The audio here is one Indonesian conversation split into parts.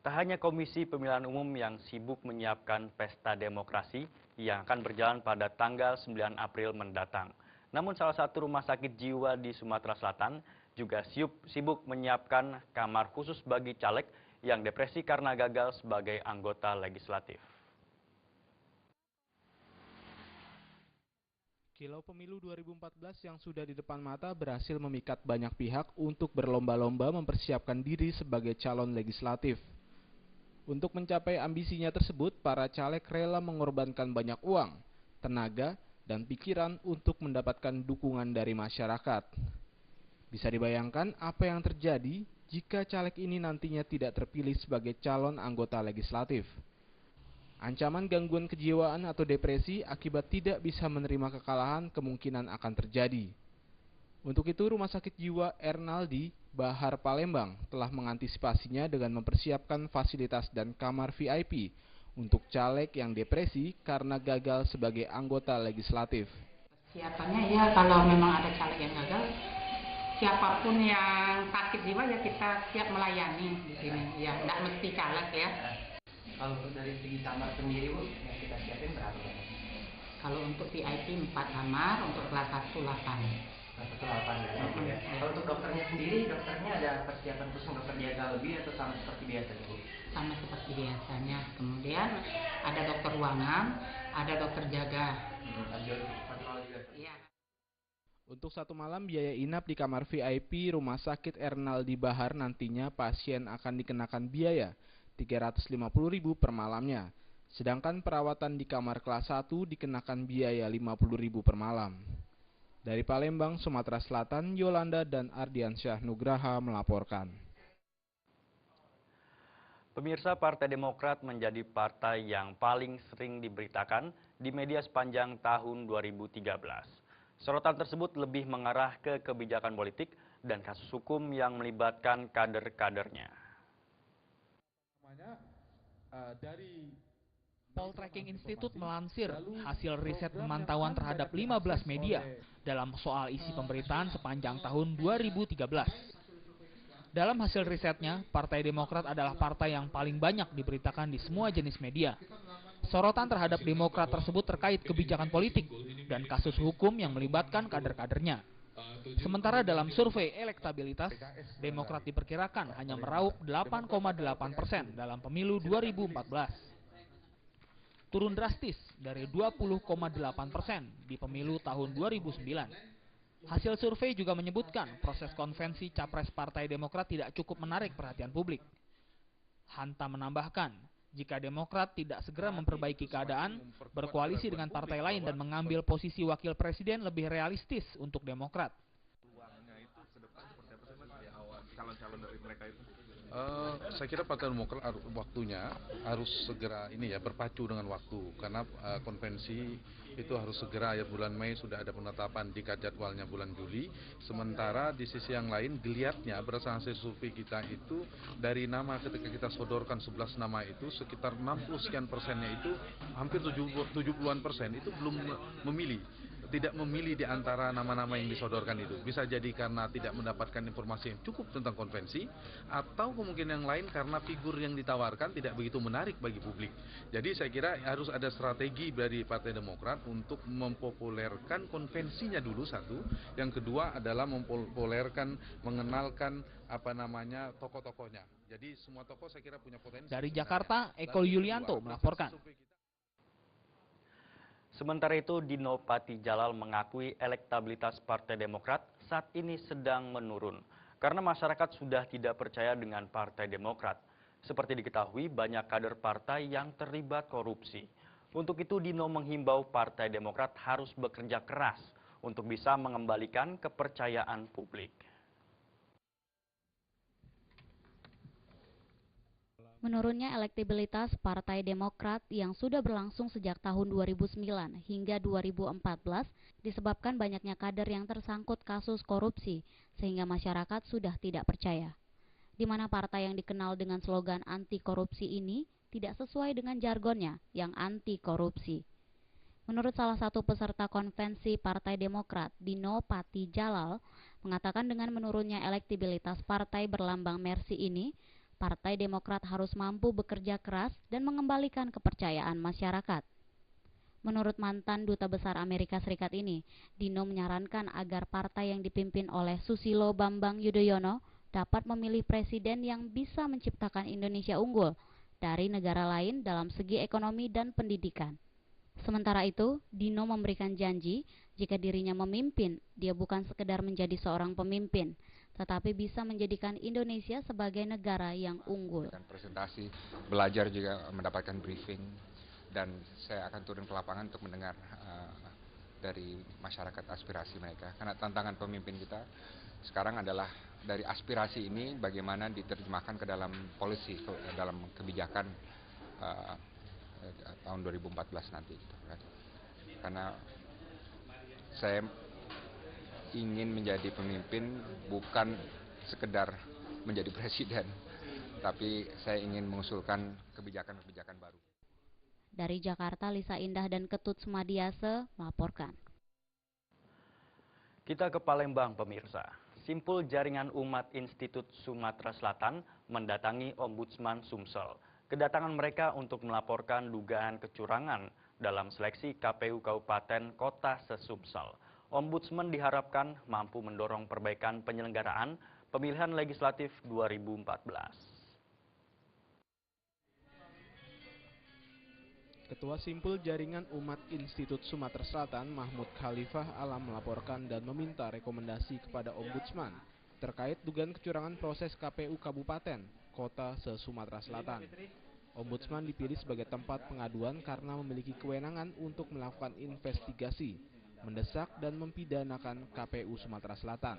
Tak hanya Komisi Pemilihan Umum yang sibuk menyiapkan pesta demokrasi yang akan berjalan pada tanggal 9 April mendatang. Namun salah satu rumah sakit jiwa di Sumatera Selatan juga sibuk menyiapkan kamar khusus bagi caleg yang depresi karena gagal sebagai anggota legislatif. Kilau Pemilu 2014 yang sudah di depan mata berhasil memikat banyak pihak untuk berlomba-lomba mempersiapkan diri sebagai calon legislatif. Untuk mencapai ambisinya tersebut, para caleg rela mengorbankan banyak uang, tenaga, dan pikiran untuk mendapatkan dukungan dari masyarakat. Bisa dibayangkan apa yang terjadi jika caleg ini nantinya tidak terpilih sebagai calon anggota legislatif. Ancaman gangguan kejiwaan atau depresi akibat tidak bisa menerima kekalahan kemungkinan akan terjadi. Untuk itu, Rumah Sakit Jiwa Ernaldi Bahar Palembang telah mengantisipasinya dengan mempersiapkan fasilitas dan kamar VIP untuk caleg yang depresi karena gagal sebagai anggota legislatif. Persiapannya ya kalau memang ada caleg yang gagal, siapapun yang sakit jiwa ya kita siap melayani di sini. Ya, tidak mesti caleg ya. Kalau dari segi kamar sendiri Bu, yang kita siapin berapa? Kalau untuk VIP 4 kamar, untuk kelas 1 8. Satu 8 ya. Kalau untuk dokternya sendiri, dokternya ada persiapan khusus dokter jaga lebih atau sama seperti biasanya Bu? Sama seperti biasanya. Kemudian ada dokter ruangan, ada dokter jaga. Iya. Untuk satu malam biaya inap di kamar VIP Rumah Sakit Ernaldi Bahar nantinya pasien akan dikenakan biaya Rp350.000 per malamnya. Sedangkan perawatan di kamar kelas 1 dikenakan biaya Rp50.000 per malam. Dari Palembang, Sumatera Selatan, Yolanda dan Ardiansyah Nugraha melaporkan. Pemirsa, Partai Demokrat menjadi partai yang paling sering diberitakan di media sepanjang tahun 2013. Sorotan tersebut lebih mengarah ke kebijakan politik dan kasus hukum yang melibatkan kader-kadernya. Poltreking Institute melansir hasil riset pemantauan terhadap 15 media dalam soal isi pemberitaan sepanjang tahun 2013. Dalam hasil risetnya, Partai Demokrat adalah partai yang paling banyak diberitakan di semua jenis media. Sorotan terhadap Demokrat tersebut terkait kebijakan politik dan kasus hukum yang melibatkan kader-kadernya. Sementara dalam survei elektabilitas, Demokrat diperkirakan hanya meraup 8,8% dalam pemilu 2014. Turun drastis dari 20,8% di pemilu tahun 2009. Hasil survei juga menyebutkan proses konvensi Capres Partai Demokrat tidak cukup menarik perhatian publik. Hanta menambahkan, jika Demokrat tidak segera memperbaiki keadaan, berkoalisi dengan partai lain dan mengambil posisi wakil presiden lebih realistis untuk Demokrat. Saya kira Partai Demokrat waktunya harus segera berpacu dengan waktu karena konvensi itu harus segera ya, bulan Mei sudah ada penetapan, jika jadwalnya bulan Juli. Sementara di sisi yang lain geliatnya berdasarkan hasil survei kita itu dari nama ketika kita sodorkan 11 nama itu sekitar 60 sekian persennya itu hampir 70-an persen itu belum memilih. Tidak memilih di antara nama-nama yang disodorkan itu. Bisa jadi karena tidak mendapatkan informasi yang cukup tentang konvensi, atau kemungkinan yang lain karena figur yang ditawarkan tidak begitu menarik bagi publik. Jadi saya kira harus ada strategi dari Partai Demokrat untuk mempopulerkan konvensinya dulu satu. Yang kedua adalah mempopulerkan, mengenalkan tokoh-tokohnya. Jadi semua tokoh saya kira punya potensi. Dari Jakarta, Eko Yulianto melaporkan. Sementara itu, Dino Patijalal mengakui elektabilitas Partai Demokrat saat ini sedang menurun karena masyarakat sudah tidak percaya dengan Partai Demokrat. Seperti diketahui, banyak kader partai yang terlibat korupsi. Untuk itu, Dino menghimbau Partai Demokrat harus bekerja keras untuk bisa mengembalikan kepercayaan publik. Menurunnya elektabilitas Partai Demokrat yang sudah berlangsung sejak tahun 2009 hingga 2014 disebabkan banyaknya kader yang tersangkut kasus korupsi sehingga masyarakat sudah tidak percaya. Di mana partai yang dikenal dengan slogan anti korupsi ini tidak sesuai dengan jargonnya yang anti korupsi. Menurut salah satu peserta konvensi Partai Demokrat, Dino Patijalal, mengatakan dengan menurunnya elektabilitas partai berlambang Mercy ini, Partai Demokrat harus mampu bekerja keras dan mengembalikan kepercayaan masyarakat. Menurut mantan Duta Besar Amerika Serikat ini, Dino menyarankan agar partai yang dipimpin oleh Susilo Bambang Yudhoyono dapat memilih presiden yang bisa menciptakan Indonesia unggul dari negara lain dalam segi ekonomi dan pendidikan. Sementara itu, Dino memberikan janji jika dirinya memimpin, dia bukan sekedar menjadi seorang pemimpin, tetapi bisa menjadikan Indonesia sebagai negara yang unggul. Presentasi, belajar juga mendapatkan briefing, dan saya akan turun ke lapangan untuk mendengar dari masyarakat aspirasi mereka. Karena tantangan pemimpin kita sekarang adalah dari aspirasi ini bagaimana diterjemahkan ke dalam polisi, dalam kebijakan tahun 2014 nanti. Karena saya ingin menjadi pemimpin bukan sekedar menjadi presiden, tapi saya ingin mengusulkan kebijakan-kebijakan baru. Dari Jakarta, Lisa Indah dan Ketut Sumadiase melaporkan. Kita ke Palembang, pemirsa. Simpul Jaringan Umat Institut Sumatera Selatan mendatangi Ombudsman Sumsel. Kedatangan mereka untuk melaporkan dugaan kecurangan dalam seleksi KPU Kabupaten Kota se-Sumsel. Ombudsman diharapkan mampu mendorong perbaikan penyelenggaraan pemilihan legislatif 2014. Ketua Simpul Jaringan Umat Institut Sumatera Selatan, Mahmud Khalifah Alam melaporkan dan meminta rekomendasi kepada Ombudsman terkait dugaan kecurangan proses KPU Kabupaten Kota se-Sumatera Selatan. Ombudsman dipilih sebagai tempat pengaduan karena memiliki kewenangan untuk melakukan investigasi, mendesak dan mempidanakan KPU Sumatera Selatan.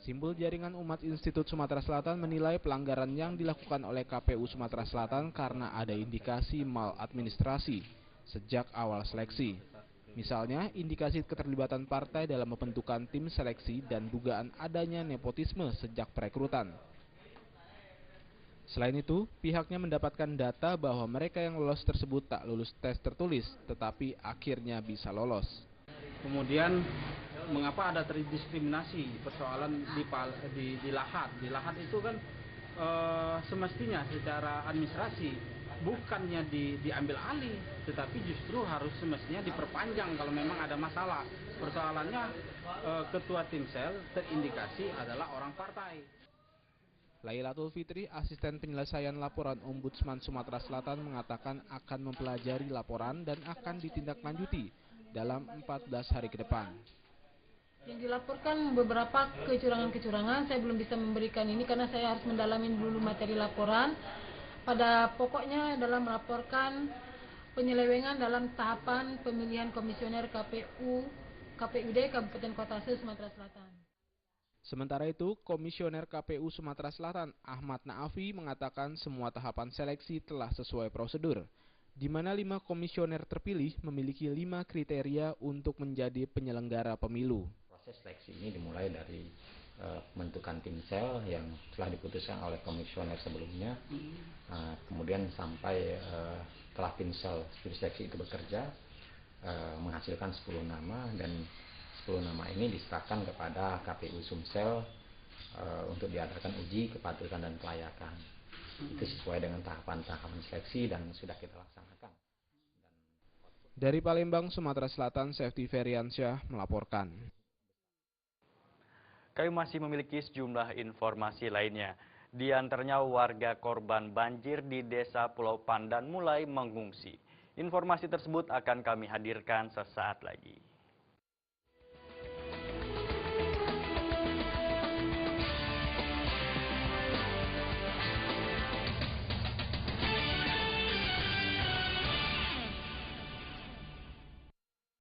Simpul Jaringan Umat Institut Sumatera Selatan menilai pelanggaran yang dilakukan oleh KPU Sumatera Selatan karena ada indikasi maladministrasi sejak awal seleksi. Misalnya, indikasi keterlibatan partai dalam membentukan tim seleksi dan dugaan adanya nepotisme sejak perekrutan. Selain itu, pihaknya mendapatkan data bahwa mereka yang lolos tersebut tak lulus tes tertulis, tetapi akhirnya bisa lolos. Kemudian mengapa ada terdiskriminasi persoalan di lahat? Di lahat itu kan semestinya secara administrasi bukannya diambil alih, tetapi justru harus semestinya diperpanjang kalau memang ada masalah. Persoalannya ketua timsel terindikasi adalah orang partai. Lailatul Fitri, asisten penyelesaian laporan Ombudsman Sumatera Selatan mengatakan akan mempelajari laporan dan akan ditindaklanjuti dalam 14 hari ke depan. Yang dilaporkan beberapa kecurangan-kecurangan, saya belum bisa memberikan ini karena saya harus mendalami dulu materi laporan. Pada pokoknya dalam melaporkan penyelewengan dalam tahapan pemilihan komisioner KPUD Kabupaten Kota Sumatera Selatan. Sementara itu, Komisioner KPU Sumatera Selatan Ahmad Naafi mengatakan semua tahapan seleksi telah sesuai prosedur, di mana 5 komisioner terpilih memiliki 5 kriteria untuk menjadi penyelenggara pemilu. Proses seleksi ini dimulai dari pembentukan tim sel yang telah diputuskan oleh komisioner sebelumnya, kemudian sampai setelah tim sel seleksi itu bekerja, menghasilkan 10 nama dan 10 nama ini diserahkan kepada KPU Sumsel untuk diadakan uji kepatutan dan kelayakan. Itu sesuai dengan tahapan-tahapan seleksi dan sudah kita laksanakan. Dari Palembang, Sumatera Selatan, Safety Feriansyah melaporkan. Kami masih memiliki sejumlah informasi lainnya. Di antaranya warga korban banjir di Desa Pulau Pandan mulai mengungsi. Informasi tersebut akan kami hadirkan sesaat lagi.